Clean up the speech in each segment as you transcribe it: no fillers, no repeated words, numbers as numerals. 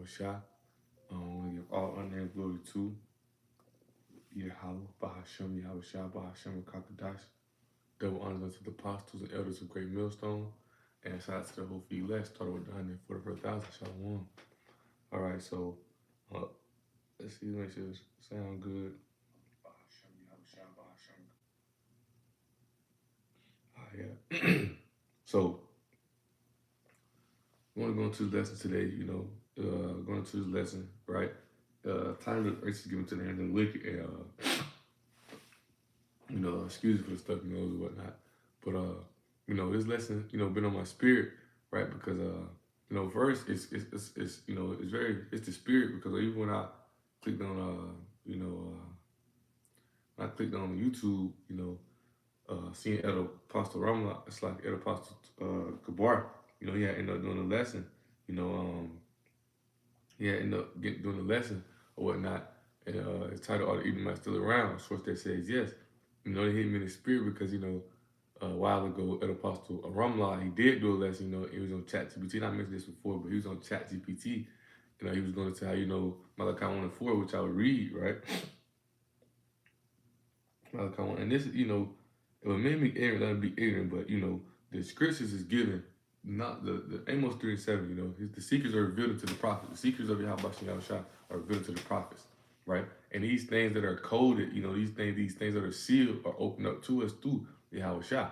Shah. We give all honor and glory to Yahweh, Bahashem, Yahweh Shah, Bahashem, Kakadash. Double honors unto the apostles and elders of Great Millstone. And shout out to the whole feed last, started with the 144,000, Shalom. All right, so uh, let's see, make sure it sound good. Bahashem, Yahweh Shah, Bahashem. Yeah. So, we want to go into the lesson today, going into this lesson, right? Time of earth is given to the hands of the wicked, and, excuse me for the stuff nose and whatnot. But, this lesson, been on my spirit, right? Because, first, it's the spirit, because even when I clicked on, when I clicked on YouTube, seeing Ed Apostle Ramla, it's like Ed Apostle Gabar, he had ended up doing the lesson, he had ended up doing the lesson or whatnot, and it's titled, Are the Edomites Still Around? Source that says yes. They hit me in the spirit because, a while ago, Ed Apostle Ramla, he did do a lesson, he was on ChatGPT, and I mentioned this before, but he was on ChatGPT, he was going to tell how, Malachi 1 and 4, which I would read, right? Malachi 1, and this, it would make me ignorant, let him be ignorant, but, the scriptures is given, not the Amos 3 and 7, the secrets are revealed to the prophets. The secrets of Yahweh Shah are revealed to the prophets, right? And these things that are coded, these things that are sealed are opened up to us through Yahweh Shah,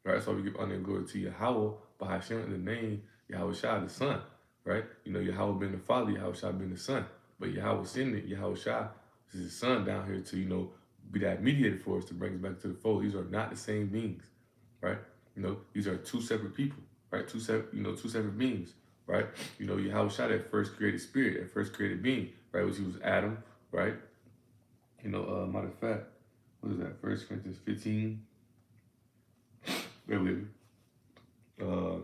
right? That's why we give honor and glory to Yahweh, by Hashem in the name, Yahweh Shah, the Son, right? Yahweh being the Father, Yahweh Shah being the Son. But Yahweh sending Yahweh Shah is his Son down here to, be that mediator for us to bring us back to the fold. These are not the same beings, right? These are two separate people, right? Two separate beings, right? Yahweh Shah, that first created spirit, that first created being, right? Which he was Adam, right? Matter of fact, what is that? 1 Corinthians 15. Bear with me. 1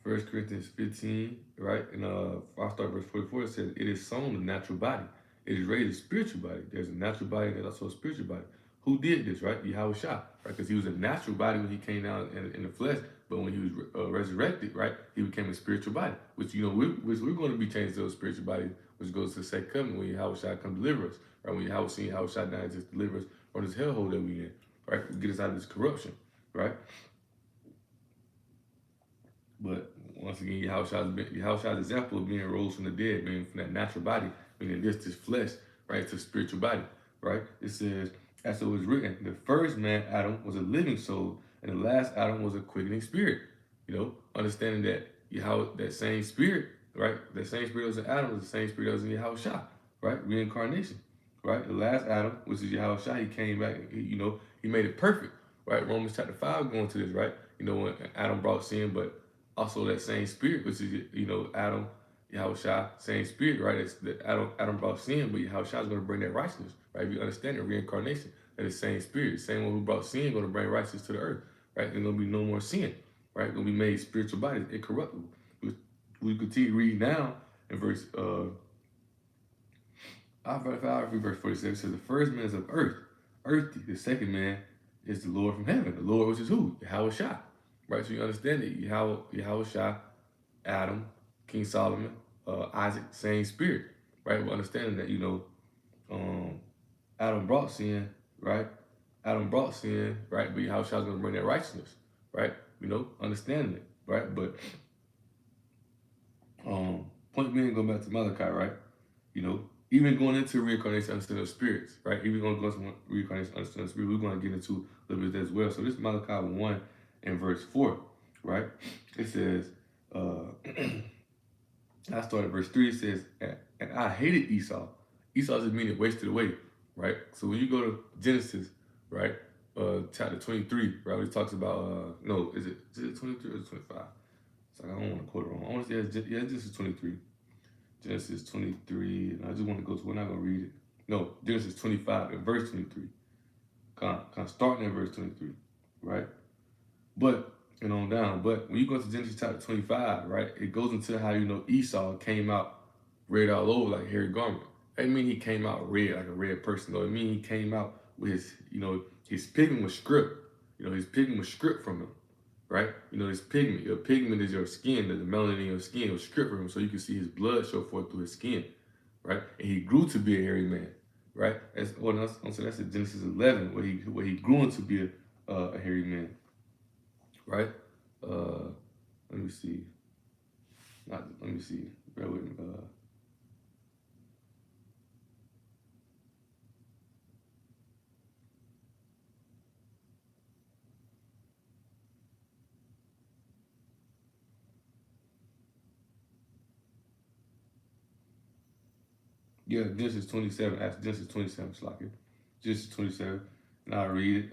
Corinthians 15, right? And I'll start verse 44. It says, It is sown a natural body. It is raised a spiritual body. There's a natural body and there's also a spiritual body. Who did this, right? Yahweh Shah, right? Because he was a natural body when he came down in the flesh, but when he was resurrected, right, he became a spiritual body, which, we're going to be changed to a spiritual body, which goes to the second coming when Yahweh Shah come deliver us, right? When Yahweh seen Yahweh Shah down, just deliver us from this hellhole that we in, right? Get us out of this corruption, right? But once again, Yahweh Shah's example of being rose from the dead, being from that natural body, meaning this flesh, right, to spiritual body, right? It says, as it was written, the first man, Adam, was a living soul, and the last Adam was a quickening spirit. Understanding that that same spirit, right? That same spirit that was in Adam was the same spirit that was in Yahweh Shah, right? Reincarnation, right? The last Adam, which is Yahweh Shah, he came back, and, he made it perfect, right? Romans chapter 5 going to this, right? When Adam brought sin, but also that same spirit, which is, Adam, Yahweh Shah, same spirit, right? It's that Adam brought sin, but Yahweh Shah is going to bring that righteousness, right? If you understand the reincarnation, that is same spirit, the same one who brought sin, going to bring righteousness to the earth, right? There's going to be no more sin, right? Going to be made spiritual bodies, incorruptible. We continue to read now in verse, verse 47, it says, the first man is of earth, earthy. The second man is the Lord from heaven. The Lord, which is who? Yahweh Shah, right? So you understand it. Yahweh Shah, Adam, King Solomon, Isaac, same spirit, right? We're understanding that, Adam brought sin, right? Adam brought sin, right? But Yahweh Shah is going to bring that righteousness, right? Understanding it, right? But point being, going back to Malachi, right? Even going into reincarnation, understanding of spirits, right? Even going to go into reincarnation, understanding of spirits, we're going to get into a little bit as well. So this is Malachi 1 and verse 4, right? It says, I started verse 3, it says, and I hated Esau. Esau just meaning wasted away, right? So when you go to Genesis, right, chapter 23, right, it talks about, no, is it 23 or is it 25? It's like, I don't want to quote it wrong. I want to say, Genesis 23. Genesis 23, and I just want to go to, we're not going to read it. No, Genesis 25 and verse 23. Kind of starting at verse 23, right? But, and on down. But when you go to Genesis chapter 25, right, it goes into how, Esau came out red all over like a hairy garment. That mean he came out red like a red person, though. It mean he came out with his, his pigment was stripped. His pigment was stripped from him, right? You know, his pigment. Your pigment is your skin, the melanin in your skin was stripped from him so you can see his blood show forth through his skin, right? And he grew to be a hairy man, right? That's in Genesis 11 where he grew into be a hairy man, right? Uh, let me see. Let me see. Bear with me. Yeah, Genesis 27. That's Genesis 27, Slocky. Genesis 27. And I'll read it.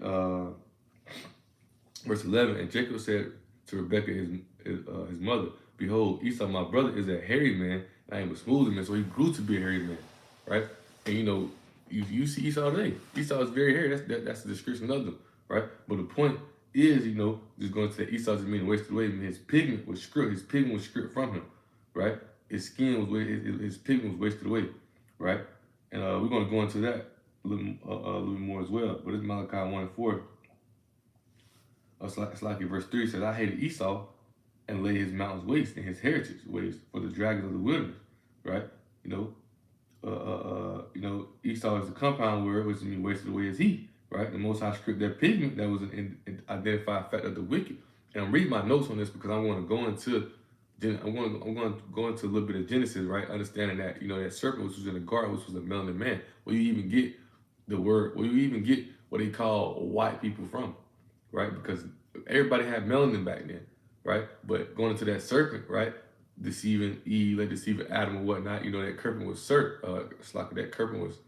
Verse 11. And Jacob said to Rebekah, his mother, behold, Esau, my brother, is a hairy man, and I am a smooth man. So he grew to be a hairy man, right? And you know, you see Esau today. Esau is very hairy. That's the description of them, right? But the point is, you know, just going to say Esau just mean wasted away. I mean, his pigment was stripped. His pigment was stripped from him, right? His skin was his pigment was wasted away, right? And we're going to go into that a little more as well. But it's Malachi 1:4. It's like in verse 3 says, I hated Esau and laid his mountains waste and his heritage waste for the dragons of the wilderness, right? You know, Esau is a compound word, which means wasted away as he, right? The Most High stripped that pigment that was an identified fact of the wicked. And I'm reading my notes on this because I want to go into I'm going to go into a little bit of Genesis, right? Understanding that, you know, that serpent which was in the garden, which was a melanin man, where you even get where you even get what they call white people from, right? Because everybody had melanin back then, right? But going into that serpent, right? Deceiving Eve, like deceiving Adam and whatnot, you know, that serpent was it's like that serpent was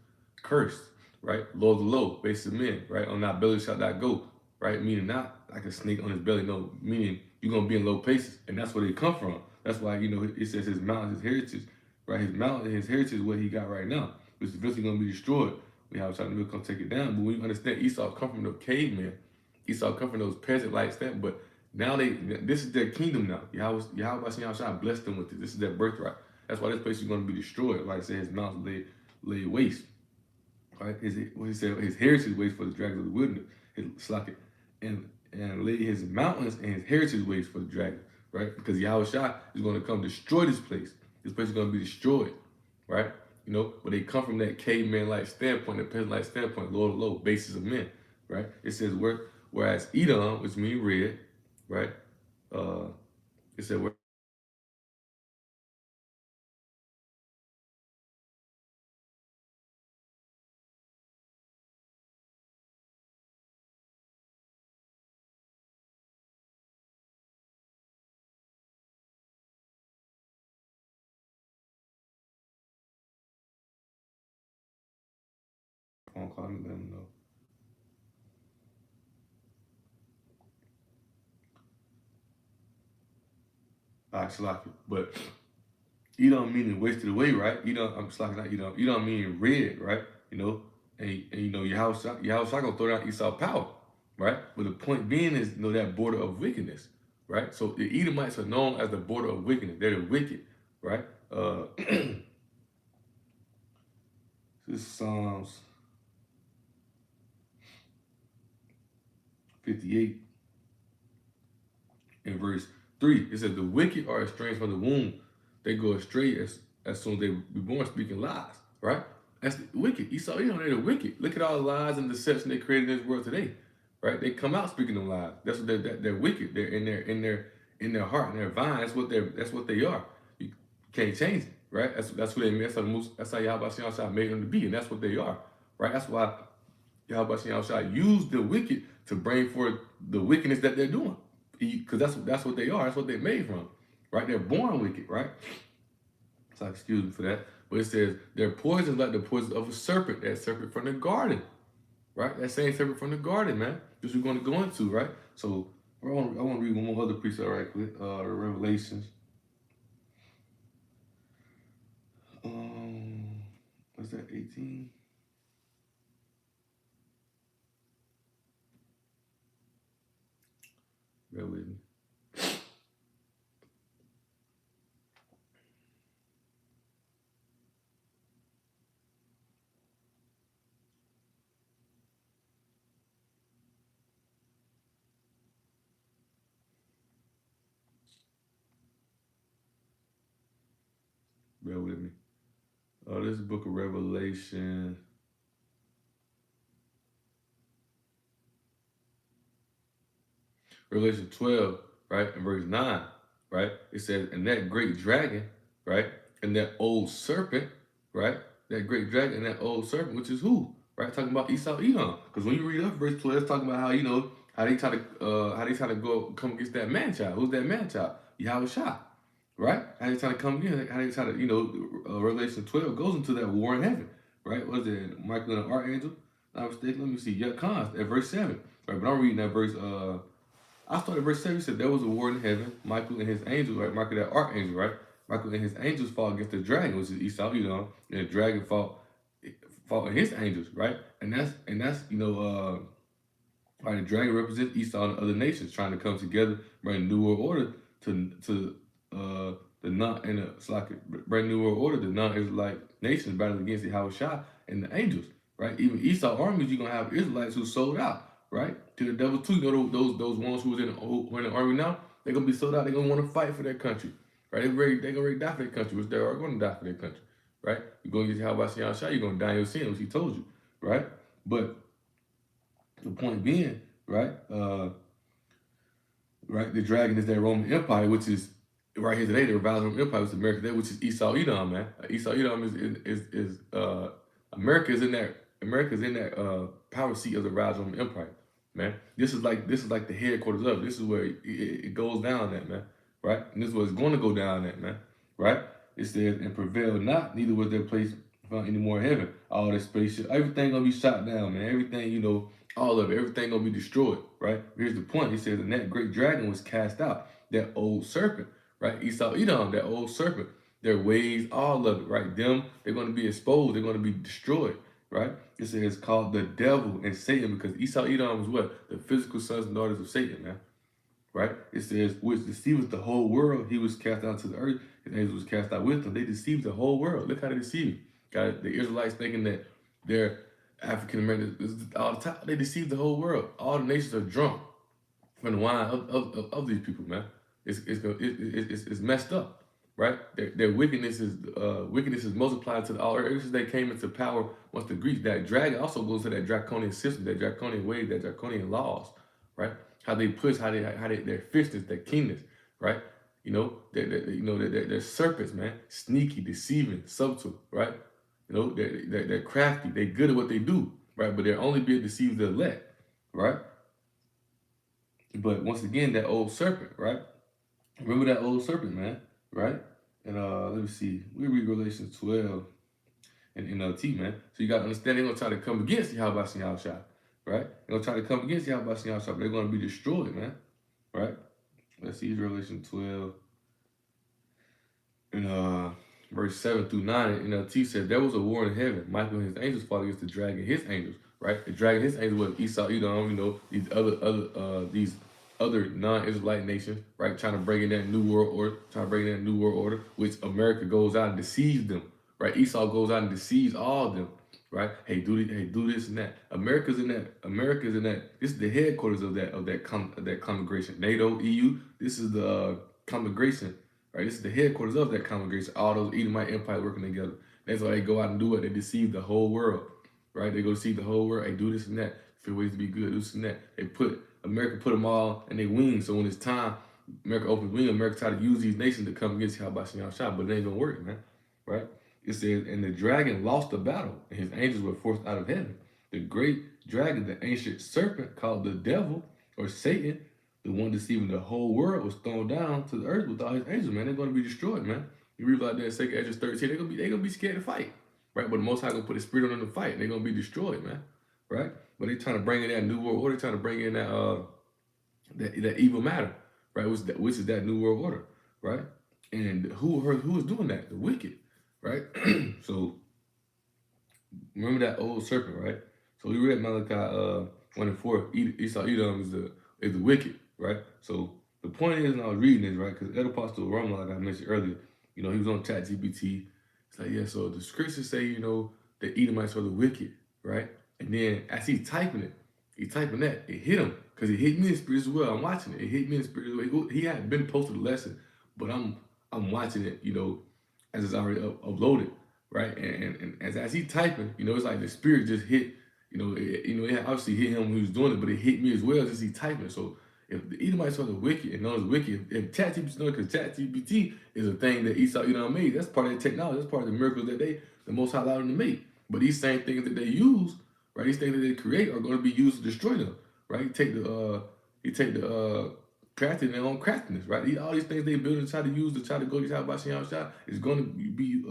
cursed, right? Low to low, base of men, right? On that belly shall that go, right? Meaning not like a snake on his belly, no, meaning you're gonna be in low places, and that's where they come from. That's why, you know, it says his mountain, his heritage, right? His mountain, his heritage is what he got right now, which is eventually gonna be destroyed. We have trying to come take it down, but when you understand Esau come from the caveman, Esau come from those peasant like that, but now this is their kingdom now. Yahweh blessed them with it. This is their birthright. That's why this place is going to be destroyed. Like I said, his mountains lay waste. Right? What he said, his heritage waste for the dragons of the wilderness. It's like it, and lay his mountains and his heritage waste for the dragon. Right? Because Yahweh is going to come destroy this place. This place is going to be destroyed. Right? You know, but they come from that caveman-like standpoint, that peasant-like standpoint, low to low, basis of men. Right? It says whereas Edom, which means red, right? It said where phone call me, let them know. All right, Salaki. But Edom meaning wasted away, right? I'm Salaki, not Edom. Edom meaning red, right? You know, and you know, Yahweh gonna throw down Esau power, right? But the point being is, you know, that border of wickedness, right? So the Edomites are known as the border of wickedness. They're the wicked, right? This is Psalms 58 in verse 3. It says, the wicked are estranged from the womb. They go astray as soon as they be born speaking lies, right? That's the wicked. Esau, you know, they're the wicked. Look at all the lies and deception they created in this world today, right? They come out speaking them lies. That's what they're wicked. They're in their heart, in their vine. That's what they are. You can't change it, right? That's what they mean. That's how Yahweh made them to be, and that's what they are, right? That's why Yahweh used the wicked to bring forth the wickedness that they're doing. Because that's what they are. That's what they're made from, right? They're born wicked, right? So excuse me for that. But it says their poison is like the poison of a serpent. That serpent from the garden, right? That same serpent from the garden, man. This we're going to go into, right? So I want to read one more other precept right quick. Revelations. What's that? 18. Bear with me. this book of Revelation. Revelation 12, right, in verse 9, right? It says, and that great dragon, right, and that old serpent, right? That great dragon and that old serpent, which is who? Right? Talking about Esau Edom. Because when you read up verse 12, it's talking about how, how they try to go come against that man child. Who's that man child? Yahweh Shah. Right? How they try to come in, how they try to, Revelation 12 goes into that war in heaven. Right? What is it? Michael and the archangel? Not mistaken. Let me see. Cons at verse 7. Right, but I'm reading that verse I started verse 7. He said there was a war in heaven. Michael and his angels, right? Michael, that archangel, right? Michael and his angels fought against the dragon, which is Esau, and the dragon fought against his angels, right? And that's right, the dragon represents Esau and other nations trying to come together, bring a new world order to the non and it's like bring new world order. The non-Israelite nations battling against the Shah and the angels, right? Even Esau armies, you're gonna have Israelites who sold out, right, to the devil too. You know those ones who are in the army now, they're gonna be sold out. They're gonna want to fight for their country, right? They're gonna die for their country, which they are going to die for their country, right? You're gonna get Shah, you're gonna die in your sin, which he told you, right? But the point being, right, right, the dragon is that Roman Empire, which is right here today, the revised Roman Empire, which is America today, which is Esau Edom, man. Esau Edom is America's in that power seat of the revised Roman Empire, man. This is like the headquarters of it. This is where it goes down at, man. Right? And this is where it's going to go down at, man. Right? It says, and prevail not, neither was their place found any more in heaven. All that spaceship, everything gonna be shot down, man. Everything, all of it, everything gonna be destroyed, right? Here's the point. He says, and that great dragon was cast out, that old serpent, right? Esau Edom, that old serpent, their ways, all of it, right? They're gonna be exposed, they're gonna be destroyed, right? It says called the devil and Satan, because Esau Edom is what? The physical sons and daughters of Satan, man. Right? It says, which deceiveth the whole world, he was cast down to the earth, his angels was cast out with them. They deceived the whole world. Look how they deceived. Got the Israelites thinking that they're African Americans all the time. They deceived the whole world. All the nations are drunk from the wine of these people, man. It's messed up, right? Their wickedness is multiplied to all ever since they came into power. Once the Greeks, that dragon also goes to that draconian system, that draconian way, that draconian laws, right? How they push, how their fishness, their keenness, right? They're serpents, man. Sneaky, deceiving, subtle, right? They're crafty. They're good at what they do, right? But they're only being deceived the elect, right? But once again, that old serpent, right? Remember that old serpent, man, right? And let me see. We read Revelation 12 in NLT, man. So you got to understand they're going to try to come against Yahweh Shah, right? They're going to try to come against Yahweh Shah, but they're going to be destroyed, man, right? Let's see, Revelation 12 and verse 7 through 9 in NLT says, there was a war in heaven. Michael and his angels fought against the dragon, his angels, right? The dragon, his angels was Esau, Edom, these other non-Israelite nations, right? Trying to bring in that new world order, which America goes out and deceives them, right? Esau goes out and deceives all of them, right? Hey, do this and that. America's in that. This is the headquarters of that congregation. NATO, EU. This is the congregation, right? This is the headquarters of that congregation. All those Edomite empires working together. That's why they go out and do it. They deceive the whole world, right? They go deceive the whole world. Hey, do this and that. Feel ways to be good. Do this and that. America put them all in their wings. So when it's time, America opens wings. America try to use these nations to come against Yahweh Shah, but it ain't gonna work, man, right? It says, and the dragon lost the battle, and his angels were forced out of heaven. The great dragon, the ancient serpent called the devil or Satan, the one deceiving the whole world, was thrown down to the earth with all his angels, man. They're going to be destroyed, man. You read about that in 2 Esdras 13, they're gonna be scared to fight, right? But the Most High gonna put a spirit on them to fight, and they're gonna be destroyed, man, right? But they're trying to bring in that new world order, trying to bring in that evil matter, right? Which is that new world order, right? And who is doing that? The wicked, right? So remember that old serpent, right? So we read Malachi 1 and 4. Esau Edom is the wicked, right? So the point is, and I was reading this, right? Because Ed Apostle Roma, like I mentioned earlier, he was on ChatGPT. It's like, yeah, so the scriptures say, the Edomites are the wicked, right? And then as he's typing that, it hit him, because it hit me in spirit as well. I'm watching it. It hit me in spirit as well. He hadn't been posted a lesson, but I'm watching it, as it's already uploaded, right? And as he typing, it's like the spirit just hit, it obviously hit him when he was doing it, but it hit me as well as he typing. So if the Edomites are the wicked and knows wicked, if ChatGPT knows, because ChatGPT is a thing that Esau, made, that's part of the technology, that's part of the miracles that the Most High allowed them to make. But these same things that they use, right? These things that they create are going to be used to destroy them, right? You take the crafting their own craftiness, right? All these things they build and try to use to try to go to Yahweh is going to be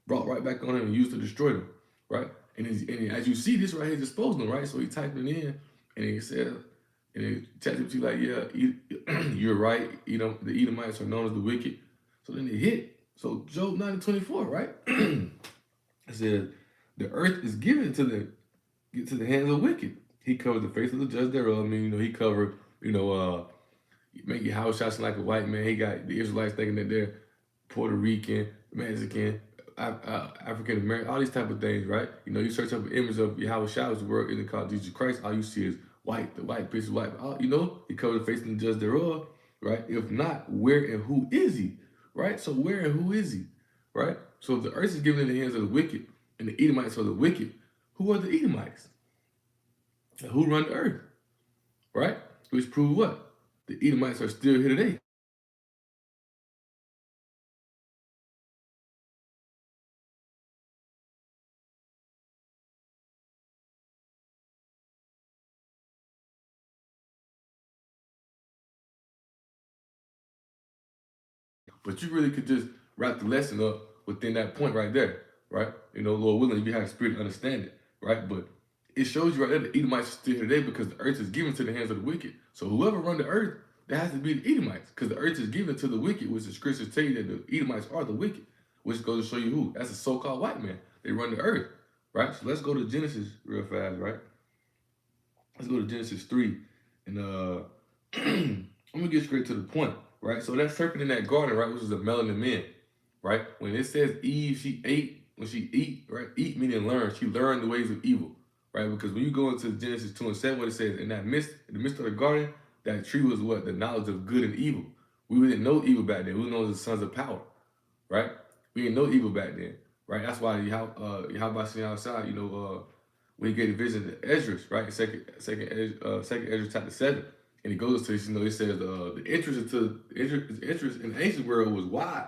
brought right back on him and used to destroy them, right? And as you see, this right here is exposing them, right? So he typed it in, and he said, and then ChatGPT like, yeah, you're right. The Edomites are known as the wicked. So then it hit. So Job 9:24, right? It says, the earth is given to the hands of the wicked. He covered the face of the judge thereof. I mean, he covered, make your house shots like a white man. He got the Israelites thinking that they're Puerto Rican, Mexican, African American, all these type of things, right? You search up an image of Yahweh Shah's work in the called Jesus Christ, all you see is white. The white picture is white. He covered the face of the judge thereof, right? If not, where and who is he, right? So where and who is he, right? So if the earth is given in the hands of the wicked and the Edomites are the wicked, who are the Edomites? And who run the earth, right? Which proves what? The Edomites are still here today. But you really could just wrap the lesson up within that point right there, right? Lord willing, if you have a spirit to understand it, right? But it shows you right there the Edomites are still here today because the earth is given to the hands of the wicked. So whoever run the earth, that has to be the Edomites because the earth is given to the wicked, which the scriptures tell you that the Edomites are the wicked, which goes to show you who. That's a so-called white man. They run the earth, right? So let's go to Genesis real fast, right? Let's go to Genesis 3. And I'm going to get straight to the point, right? So that serpent in that garden, right, which is a melanin man, right? When it says Eve, she ate, when she eat, right? Eat meaning learn. She learned the ways of evil, right? Because when you go into Genesis 2:7, what it says, in the midst of the garden, that tree was what? The knowledge of good and evil. We didn't know evil back then. We know the sons of power, right? We didn't know evil back then, right? That's why Yahweh seen outside, when he gave the vision to Ezra, right? Second Ezra chapter 7. And he goes to, it says the interest in the ancient world was wide,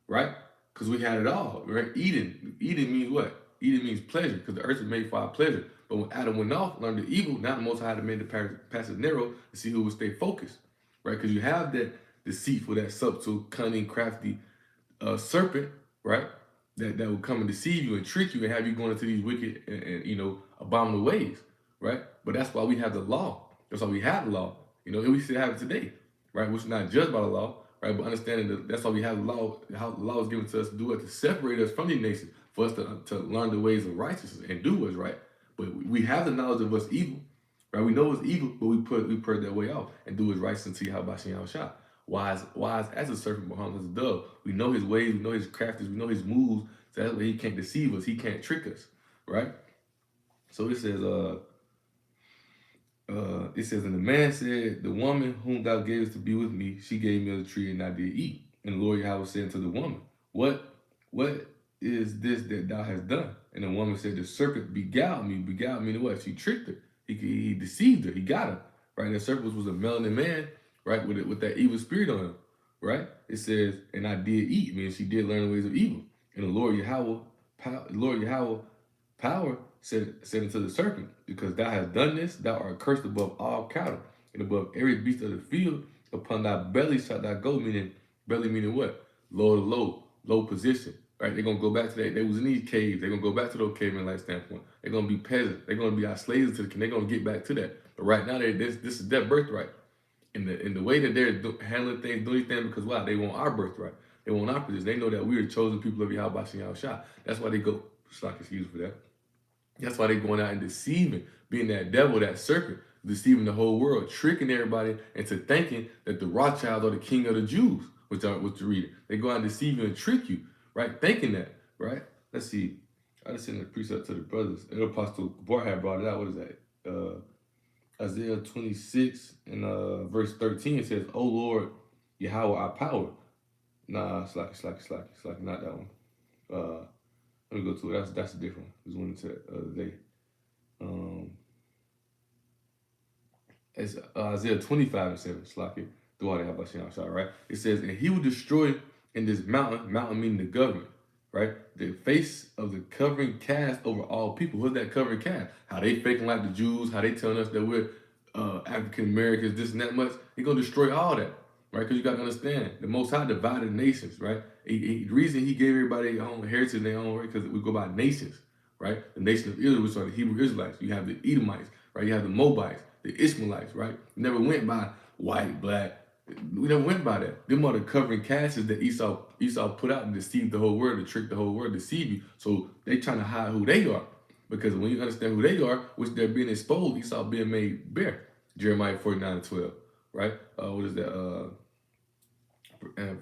right? Because we had it all, right? Eden means what? Eden means pleasure, because the earth is made for our pleasure. But when Adam went off, learned the evil, now the Most High had to make the passage narrow to see who would stay focused, right? Because you have that deceitful, that subtle, cunning, crafty serpent, right? That will come and deceive you and trick you and have you going into these wicked and abominable ways, right? But that's why we have the law. That's why we have the law. And we still have it today, right? Which is not judged by the law, right? But understanding that that's why we have the law, how the law is given to us to do it, to separate us from these nations, for us to learn the ways of righteousness and do what's right. But we have the knowledge of what's evil, right? We know it's evil, but we put that way out and do what's right until Yahweh Shah. Wise as a serpent, but harmless as a dove. We know his ways, we know his craftiness, we know his moves, so that way he can't deceive us, he can't trick us, right? So it says, and the man said, the woman whom thou gavest to be with me, she gave me of the tree, and I did eat. And the Lord Yahweh said to the woman, what is this that thou hast done? And the woman said, the serpent beguiled me. Beguiled meaning what? She tricked her. He deceived her. He got her, right? And the serpent was a melanin man, right, with that evil spirit on him, right? It says, and I did eat, meaning she did learn the ways of evil. And the Lord Yahweh power said unto the serpent, because thou hast done this, thou art cursed above all cattle, and above every beast of the field. Upon thy belly shalt thou go, meaning belly meaning what? Low position, right? They're gonna go back to that. They was in these caves. They're gonna go back to those caveman life standpoint. They're gonna be peasants. They're gonna be our slaves to the king. They're gonna get back to that. But right now, this is their birthright. In the way that they're handling things, doing things, because why? They want our birthright. They want our position. They know that we are the chosen people of Yahweh Shah. That's why they go. Excuse for that. That's why they're going out and deceiving, being that devil, that serpent, deceiving the whole world, tricking everybody into thinking that the Rothschilds are the king of the Jews, which are what you read. They go out and deceive you and trick you, right? Thinking that, right? Let's see. I just sent a precept to the brothers. The Apostle Bart had brought it out. What is that? Isaiah 26 and verse 13 says, "O Lord, Yahweh our power." Nah, it's like not that one. Let me go to it. That's a different one. This one to the other day. Um, it's Isaiah 25:7. Slack it. Do all that about Shah, right? It says, and he will destroy in this mountain meaning the government, right? The face of the covering cast over all people. What's that covering cast? How they faking like the Jews, how they telling us that we're African Americans, this and that much. He's gonna destroy all that, right? Because you gotta understand, the Most High divided nations, right? The reason he gave everybody their own heritage, their own right, because we go by nations, right? The nation of Israel, which are the Hebrew Israelites. You have the Edomites, right? You have the Moabites, the Ishmaelites, right? You never went by white, black. We never went by that. Them are the covering casts that Esau put out and deceived the whole world, to trick the whole world, deceive you. So they trying to hide who they are. Because when you understand who they are, which they're being exposed, Esau being made bare. Jeremiah 49:12, right? What is that?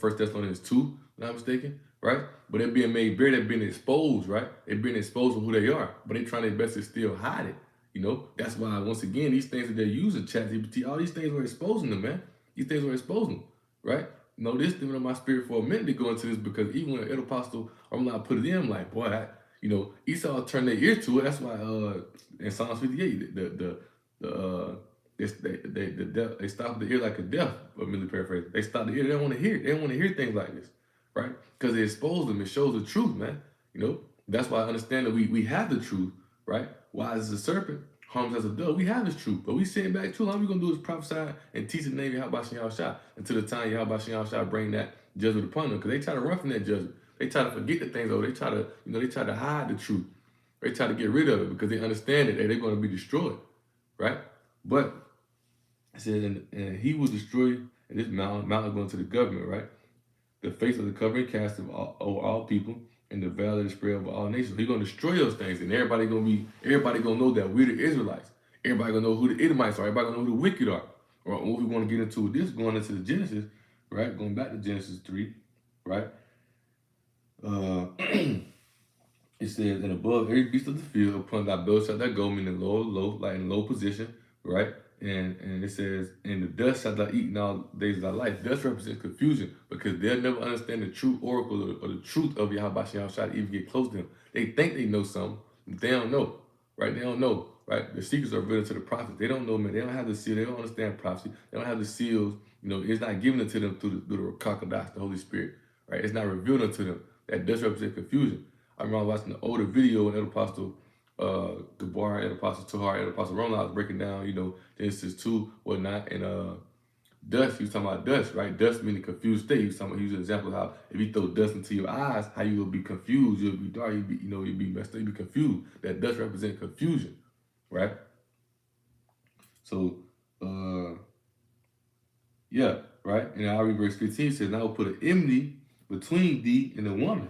1 Thessalonians 2, if I'm not mistaken, right? But they're being made bare, they're being exposed, right? They're being exposed for who they are, but they're trying their best to still hide it. You know, that's why, once again, these things that they're using, ChatGPT, all these things were exposing them, man. These things were exposing them, right? You know, this thing in my spirit for a minute to go into this, because even when Ed Apostle, I'm not put it in, I'm like, boy, you know, Esau turned their ear to it. That's why in Psalms 58, they stopped the ear like a deaf, but really paraphrase. They stopped the ear. They don't want to hear. They don't want to hear things like this, right? Because it exposes them. It shows the truth, man. You know, that's why I understand that we have the truth, right? Wise as a serpent, harmless as a dove. We have this truth, but we sitting back too long. We gonna do is prophesy and teach the name of Yahweh Shah until the time Yahweh Shah bring that judgment upon them, because they try to run from that judgment. They try to forget the things over. They try to, they try to hide the truth. They try to get rid of it because they understand that they're going to be destroyed, right? But it says, and he will destroy in this mountain going to the government, right? The face of the covering cast over all people, and the veil of the spread over all nations. He's gonna destroy those things, and everybody gonna know that we're the Israelites. Everybody gonna know who the Edomites are. Everybody gonna know who the wicked are. Or what we want to get into with this, going into the Genesis, right? Going back to Genesis 3, right? It says, and above every beast of the field, upon thy belt shalt thou go, meaning low, like in low position, right? And it says, and the dust shalt thou eat in all days of thy life. Dust represents confusion, because they'll never understand the true oracle or the truth of Yahweh Shah to even get close to him. They think they know something, but they don't know, right? They don't know, right? The secrets are revealed to the prophets. They don't know, man. They don't have the seal. They don't understand prophecy. They don't have the seals. You know, it's not given to them through the crocodiles, the Holy Spirit, right? It's not revealed unto them. That does represent confusion. I remember watching the older video when Ed Apostle Gabar, Ed Apostle Tahar, Ed Apostle Ronald was breaking down, Genesis 2, whatnot, and dust, he was talking about dust, right? Dust meaning confused state. He was using an example of how if you throw dust into your eyes, how you will be confused, you'll be dark, you'll be messed up, you'll be confused. That dust represents confusion, right? So, yeah, right? And I read verse 15 says, and I will put an enmity between thee and the woman,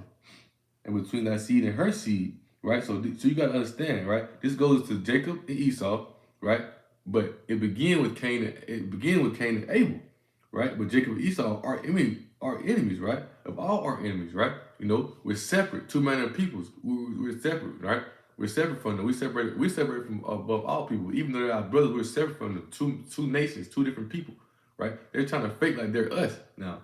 and between thy seed and her seed, right? So you got to understand, right? This goes to Jacob and Esau, right? But it began with Cain. It began with Cain and Abel, right? But Jacob and Esau are enemies, right? Of all our enemies, right? We're separate. Two manner of peoples. We're separate, right? We're separate from them. We're separated from above all people. Even though they're our brothers, we're separate from them. Two nations, two different people, right? They're trying to fake like they're us now,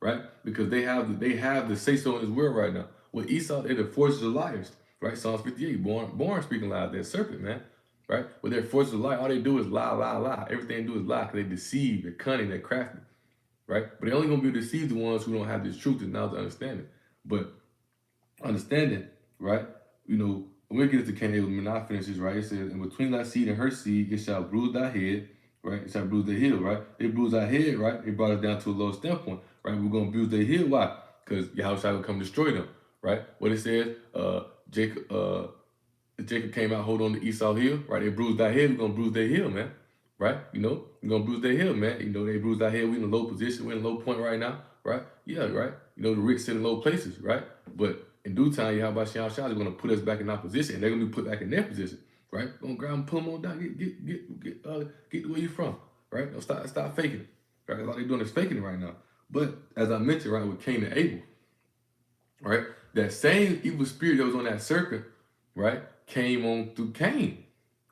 right? Because they have the say so in this world right now. With Esau, they're the forces of liars, right? Psalms 58, born speaking lies. They're serpent, man, right? But they're forces of lies. All they do is lie, lie, lie. Everything they do is lie, because they deceive, they're cunning, they're crafty, right? But they're only going to be deceived the ones who don't have this truth and now to understand it. But understanding, right? When we get into Cain and Abel, when I finish this, right? It says, and between thy seed and her seed, it shall bruise thy head, right? It shall bruise their heel, right? They bruise our head, right? They brought us down to a low standpoint, right? We're going to bruise their heel. Why? Because Yahweh will come destroy them, right? What it says, Jacob came out, hold on to Esau's heel, right? They bruised our head, we're going to bruise their heel, man, right? We're going to bruise their heel, man. They bruised our head, we're in a low position, we're in a low point right now, right? Yeah, right? The rich sit in low places, right? But in due time, Yahweh Shah is going to put us back in our position, and they're going to be put back in their position, right? Going to grab them, pull them on down, get where you from, right? Don't stop faking it, right? All they're doing is faking it right now. But as I mentioned, right, with Cain and Abel, right? That same evil spirit that was on that serpent, right, came on through Cain,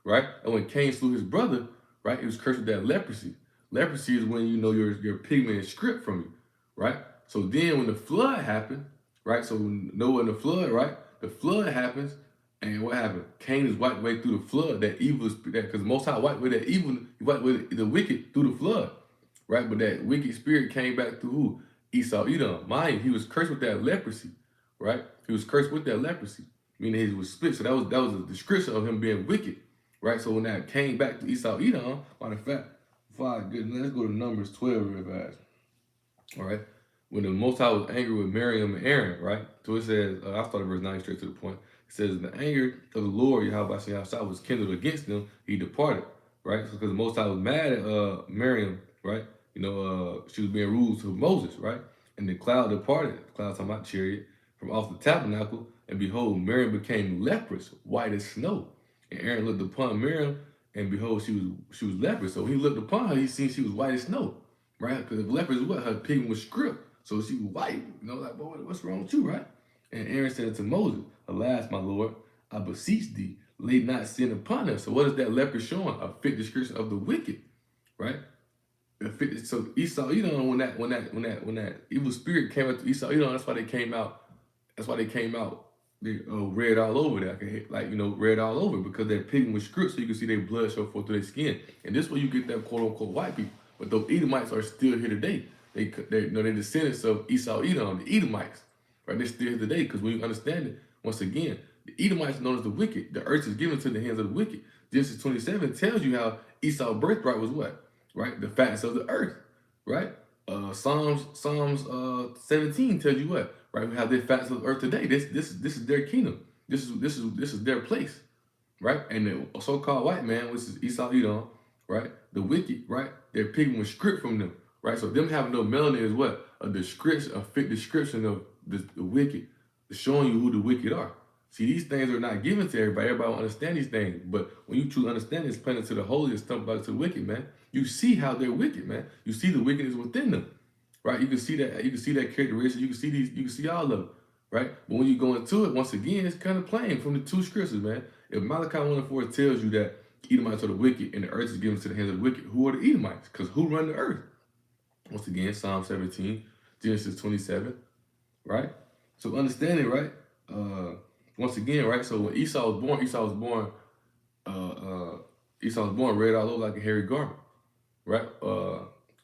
right? And when Cain slew his brother, right, he was cursed with that leprosy. Leprosy is when your pigment is stripped from you, right? So then when the flood happened, right? So Noah and the flood, right? the flood happens, and what happened? Cain is wiped away through the flood. That evil is that because Most High wiped away that evil, he wiped away the wicked through the flood, right? But that wicked spirit came back through who? Esau, Edom. Mind, he was cursed with that leprosy, right? He was cursed with that leprosy, meaning he was split. So that was a description of him being wicked, right? So when that came back to Esau, Edom, matter of fact, let's go to Numbers 12 real fast. All right. When the Most High was angry with Miriam and Aaron, right? So it says, I'll start at verse 9 straight to the point. It says, the anger of the Lord, Yahweh Shah, was kindled against them. He departed, right? So because the Most High was mad at Miriam, right? She was being rude to Moses, right? And the cloud departed, the cloud talking about chariot, from off the tabernacle. And behold, Miriam became leprous, white as snow. And Aaron looked upon Miriam, and behold, she was leprous. So when he looked upon her, he seen she was white as snow, right? Because if leprous is what? Her pigment was stripped. So she was white, like, boy, what's wrong with you, right? And Aaron said to Moses, alas, my Lord, I beseech thee, lay not sin upon us. So what is that leper showing? A fit description of the wicked, right? So Esau, when that evil spirit came out to Esau, that's why they came out. That's why they came out red all over there, red all over, because their pigment was stripped, so you can see their blood show forth through their skin. And this is where you get that quote unquote white people. But those Edomites are still here today. They're descendants of Esau, Edom, the Edomites, right? They're still here today, because when you understand it, once again, the Edomites are known as the wicked. The earth is given to the hands of the wicked. Genesis 27 tells you how Esau's birthright was what? Right? The fatness of the earth, right? Psalms 17 tells you what? Right? We have their fatness of the earth today. This is their kingdom. This is their place, right? And the so-called white man, which is Esau, Edom, right? The wicked, right? Their pigment was stripped from them, right? So them having no melanin is what? A fit description of the wicked, showing you who the wicked are. See, these things are not given to everybody. Everybody don't understand these things. But when you truly understand it's planted to the holy and stumped out to the wicked, man, you see how they're wicked, man. You see the wickedness within them, right? You can see that. You can see that characteristic. You can see these. You can see all of them, right? But when you go into it, once again, it's kind of plain from the two scriptures, man. If Malachi 1:4 tells you that Edomites are the wicked and the earth is given to the hands of the wicked, who are the Edomites? Because who run the earth? Once again, Psalm 17, Genesis 27, right? So understand it, right? Once again, right? So when Esau was born red all over like a hairy garment, right?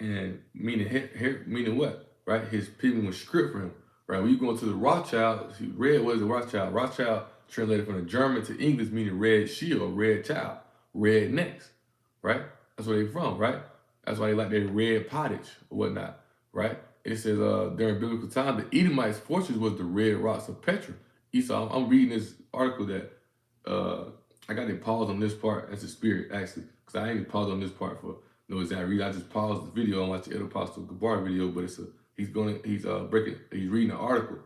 And meaning what? Right? His pigment was stripped from him, right? When you go into the Rothschild, red was the Rothschild. Rothschild translated from the German to English, meaning red shield or red child, red necks, right? That's where they're from, right? That's why they like their red pottage or whatnot, right? It says during biblical time, the Edomites' fortress was the red rocks of Petra. Esau, I'm reading this article that I got to pause on this part as a spirit, actually, because I ain't paused on this part for no exact reason. I just paused the video and watched the Ed Apostle Gabar video, but he's reading an article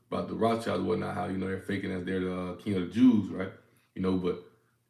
about the Rothschilds and whatnot, how they're faking as they're the king of the Jews, right? But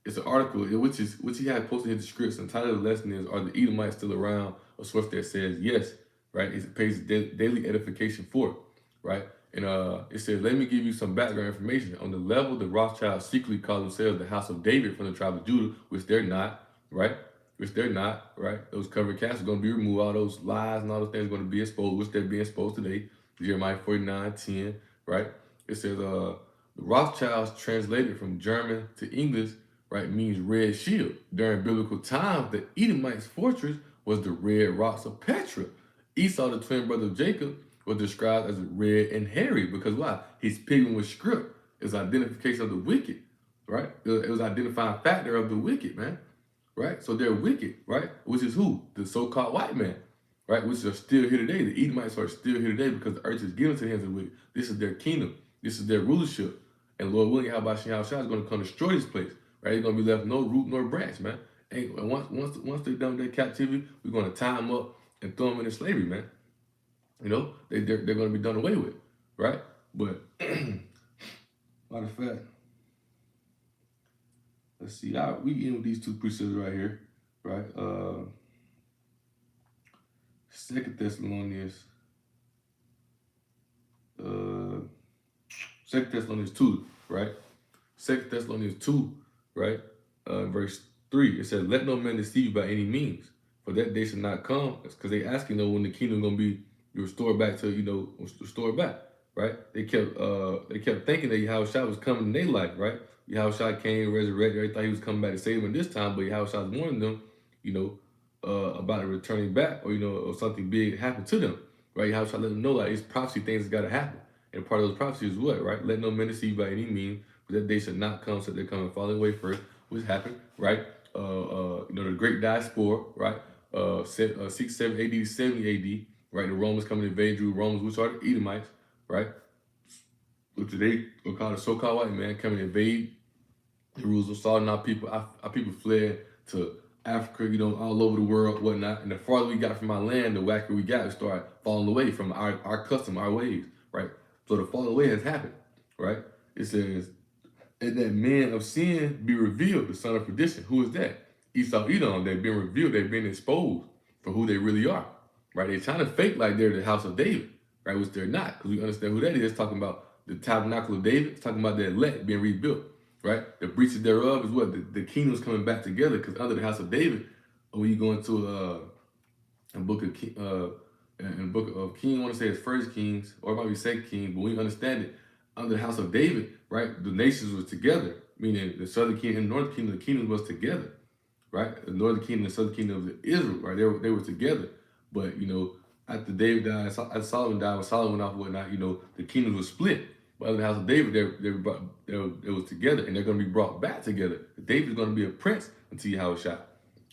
it's an article which he had posted in his description. The title of the lesson is, "Are the Edomites still around?" A source that says yes, right? It pays daily edification for it, right? And it says, let me give you some background information. On the level, the Rothschilds secretly call themselves the House of David from the tribe of Judah, which they're not, right? Those covered casts are going to be removed. All those lies and all those things are going to be exposed, which they're being exposed today. Jeremiah 49:10, right? It says, the Rothschilds translated from German to English, right, means red shield. During biblical times, the Edomites' fortress was the red rocks of Petra. Esau, the twin brother of Jacob, was described as red and hairy because why? His pigment was stripped. It's identification of the wicked, right? It was identifying factor of the wicked, man, right? So they're wicked, right? Which is who? The so-called white man, right? Which are still here today. The Edomites are still here today because the earth is given to the hands of the wicked. This is their kingdom. This is their rulership. And Lord willing, how about Shah is going to come destroy this place, right? It's going to be left no root nor branch, man. And once they're done with their captivity, we're going to tie them up and throw them into slavery, man. They're going to be done away with, right? But matter of fact, let's see. We end with these two precepts right here, right? 2 Thessalonians 2, right? 2 Thessalonians 2, right? Verse 3, it says, let no man deceive you by any means, for that day shall not come. It's because they asking when the kingdom is going to be restored back to, restored back, right? They kept thinking that Yahushua was coming in their life, right? Yahushua came, resurrected. They thought he was coming back to save them this time, but Yahushua was warning them, you know, about it returning back, or or something big happened to them, right? Yahushua let them know like it's prophecy things that got to happen, and part of those prophecies is what, right? Let no man deceive by any means, but that they should not come, so they come and fall away first, which happened, right? The great diaspora, right? 6, 7 AD, 70 AD, right? The Romans coming to invade Jerusalem, Romans, which are the Edomites, right? Which today are called the so-called white man, coming to invade Jerusalem, starting our people fled to Africa, all over the world, whatnot. And the farther we got from our land, the wackier we got, we started falling away from our custom, our ways, right? So the falling away has happened, right? It says, and that man of sin be revealed, the son of perdition. Who is that? Esau, Edom. They've been revealed. They've been exposed for who they really are, right? They're trying to fake like they're the house of David, right? Which they're not, because we understand who that is. It's talking about the tabernacle of David. It's talking about the elect being rebuilt, right? The breaches thereof is what? The kingdom's coming back together, because under the house of David, when you go into a book of in the book of King, I want to say it's First Kings, or it might be Second Kings, but when you understand it, under the house of David, right, the nations was together, meaning the southern kingdom and the northern kingdom, the kingdoms was together, right? The northern kingdom and the southern kingdom of Israel, right? They were together. But, after David died, after Solomon died, when Solomon went off and whatnot, the kingdoms were split. But under the house of David, they was together, and they're going to be brought back together. David's going to be a prince until Yahushua,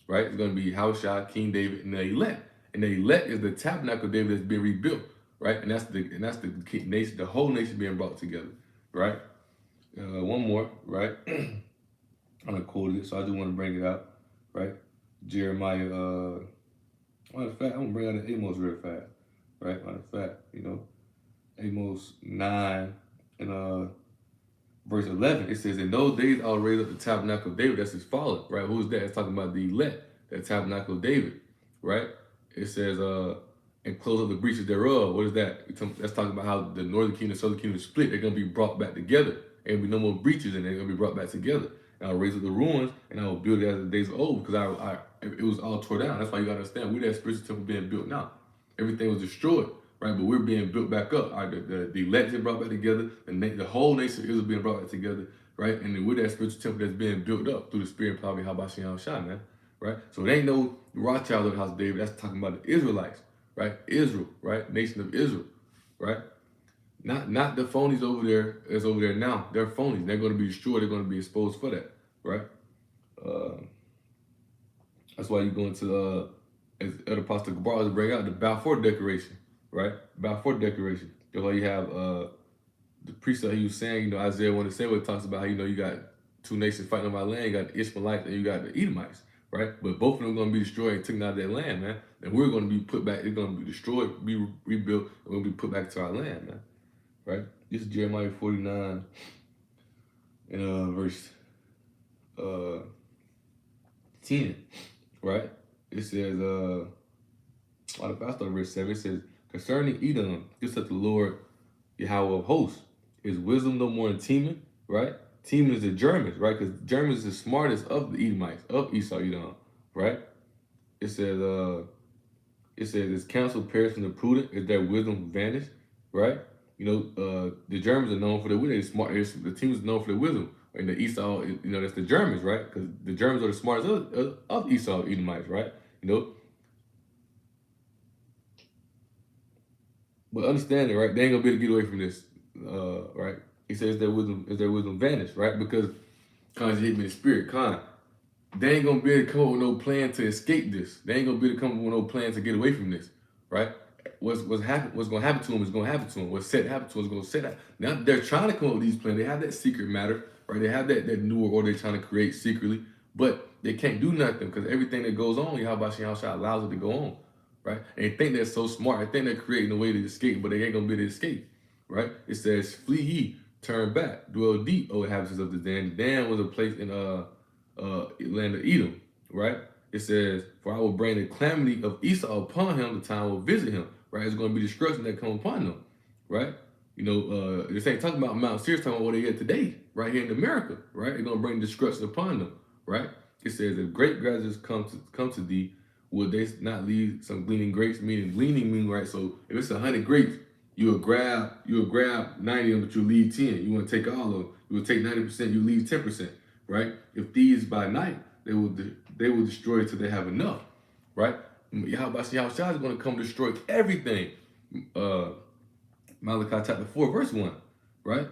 right? It's going to be Yahushua, King David, and the elect. And the elect is the tabernacle of David that's being rebuilt, right? And that's the nation, the whole nation being brought together, right? One more, right? I'm gonna quote it, so I just want to bring it out, right? Jeremiah. Matter of fact, I'm gonna bring out the Amos real fast, right? Matter of fact, Amos 9 and verse 11. It says, "In those days I'll raise up the tabernacle of David." That's his father, right? Who's that? It's talking about the elect, the tabernacle of David, right? It says, "And close up the breaches thereof." What is that? That's talking about how the northern kingdom and southern kingdom is split. They're going to be brought back together. And be no more breaches, and they're going to be brought back together. And I'll raise up the ruins, and I will build it as the days of old, because it was all tore down. That's why you got to understand, we're that spiritual temple being built now. Everything was destroyed, right? But we're being built back up. The elect is brought back together. The whole nation of Israel being brought back together, right? And then we're that spiritual temple that's being built up through the spirit of probably Habashim, man. Right? So it ain't no Rothschild of the house of David. That's talking about the Israelites, right? Israel, right? Nation of Israel, right? Not the phonies over there that's over there now. They're phonies. They're going to be destroyed. They're going to be exposed for that, right? That's why you go into, as Elder Pastor Gabar to bring out the Balfour Declaration, right? Balfour Declaration. That's why you have the precept he was saying, Isaiah 1:7, where it talks about how, you got two nations fighting over our land. You got the Ishmaelites and you got the Edomites. Right? But both of them are going to be destroyed and taken out of their land, man. And we're going to be put back. It's going to be destroyed, be rebuilt, and we're going to be put back to our land, man. Right? This is Jeremiah 49 and verse 10. Right? It says, I start verse 7. It says, "Concerning Edom, this said the Lord Yahweh of hosts, is wisdom no more than Teman?" Right? Teman is the Germans, right? Because Germans is the smartest of the Edomites, of Esau, Edom, right? It says, "His counsel perished from the prudent, is their wisdom vanished," right? The Germans are known for their wisdom. The Teamans are known for their wisdom. And the Esau, that's the Germans, right? Because the Germans are the smartest of Esau, Edomites, right? But understand it, right? They ain't gonna be able to get away from this, right? He says their wisdom vanished, right? Because Khan's hit me in the spirit. Khan, they ain't gonna be able to come up with no plan to escape this. They ain't gonna be able to come up with no plan to get away from this, right? What's gonna happen to them is gonna happen to them. What's set to happen to them is gonna set happen. Now they're trying to come up with these plans. They have that secret matter, right? They have that new order they're trying to create secretly, but they can't do nothing because everything that goes on, Yahweh allows it to go on, right? And they think they're so smart. They think they're creating a way to escape, but they ain't gonna be able to escape, right? It says, "Flee ye, turn back, dwell deep, O inhabitants of the Dan." Dan was a place in land of Edom, right? It says, "For I will bring the calamity of Esau upon him, the time will visit him," right? It's going to be destruction that come upon them, right? This ain't talking about Mount Seir, talking about what they get today, right here in America, right? It's going to bring destruction upon them, right? It says, "If great graduates come to thee, would they not leave some gleaning grapes?" Meaning gleaning, right? So if it's 100 grapes, You'll grab 90 of them, but you leave 10. You want to take all of them. You will take 90%, you leave 10%, right? If these by night, they will destroy it till they have enough, right? Yahweh is going to come destroy everything. Uh, Malachi chapter 4, verse 1, right?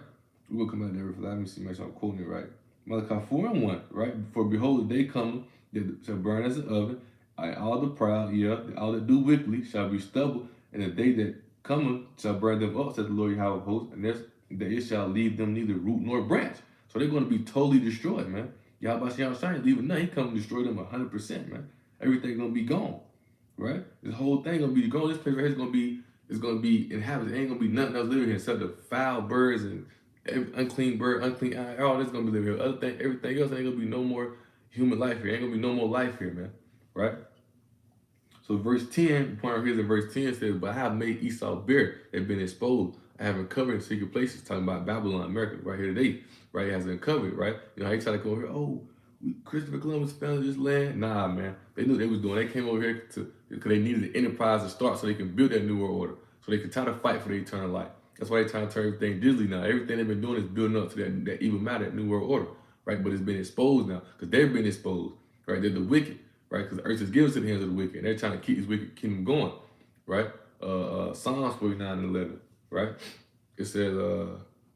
We'll come out there. Let me see, make sure I'm quoting it right. Malachi 4 and 1, right? For behold, the day cometh that shall burn as an oven, and all the proud, all that do wickedly shall be stubble, and the day that cometh shall burn them up, said the Lord Yahweh of hosts, and that it shall leave them neither root nor branch. So they're going to be totally destroyed, man. Yahweh Shai leaving nothing, he come to destroy them 100%, man. Everything gonna be gone, right? This whole thing gonna be gone. This place right here is gonna be inhabited. It ain't gonna be nothing else living here except the foul birds and unclean bird, unclean eye. All this gonna be living here. Other thing, everything else ain't gonna be no more human life here. Ain't gonna be no more life here, man. Right? So verse 10, the point right here in verse 10 says, but I have made Esau bare, they've been exposed. I have uncovered in secret places, talking about Babylon, America, right here today, right? It has uncovered, right? You know, how you try to go over here, oh, Christopher Columbus founded this land. Nah, man. They knew what they was doing. They came over here because they needed the enterprise to start so they can build that new world order, so they can try to fight for their eternal life. That's why they trying to turn everything digitally now. Everything they've been doing is building up to that evil matter, that new world order, right? But it's been exposed now because they've been exposed, right? They're the wicked, right? Because the earth is given to the hands of the wicked, and they're trying to keep this wicked kingdom going, right? Psalms 49 and 11, right? It says,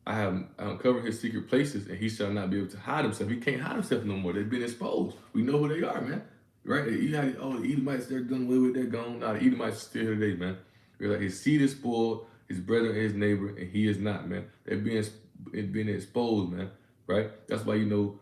I have uncovered his secret places, and he shall not be able to hide himself. He can't hide himself no more. They've been exposed. We know who they are, man. Right? You had, oh, the Edomites, they're done away with, they're gone. Now the Edomites are still here today, man. You're like, his seed is spoiled, his brother and his neighbor, and he is not, man. They're being exposed, man. Right? That's why, you know,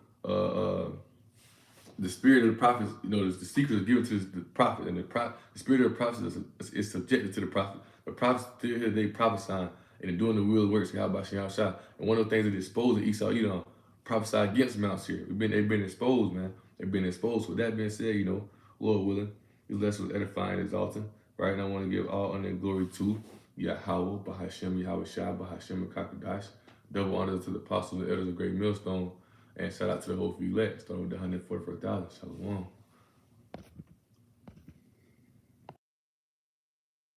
the spirit of the prophets, you know, the secrets are given to the prophet, and the spirit of the prophets is subjected to the prophet. The prophets still here, they prophesying and doing the will of works, God by Shah. And one of the things that exposed Esau, you know, prophesy against Mount Seir. They've been exposed, man. They've been exposed. With that being said, you know, Lord willing, this lesson was edifying and exalting, right? And I want to give all honor and glory to Yahweh, Bahashem, Yahweh Shai, Bahashem, and Kakadash. Double honor to the apostles and elders of Great Millstone. And shout out to the whole few elect, starting with the 144,000. Shalom.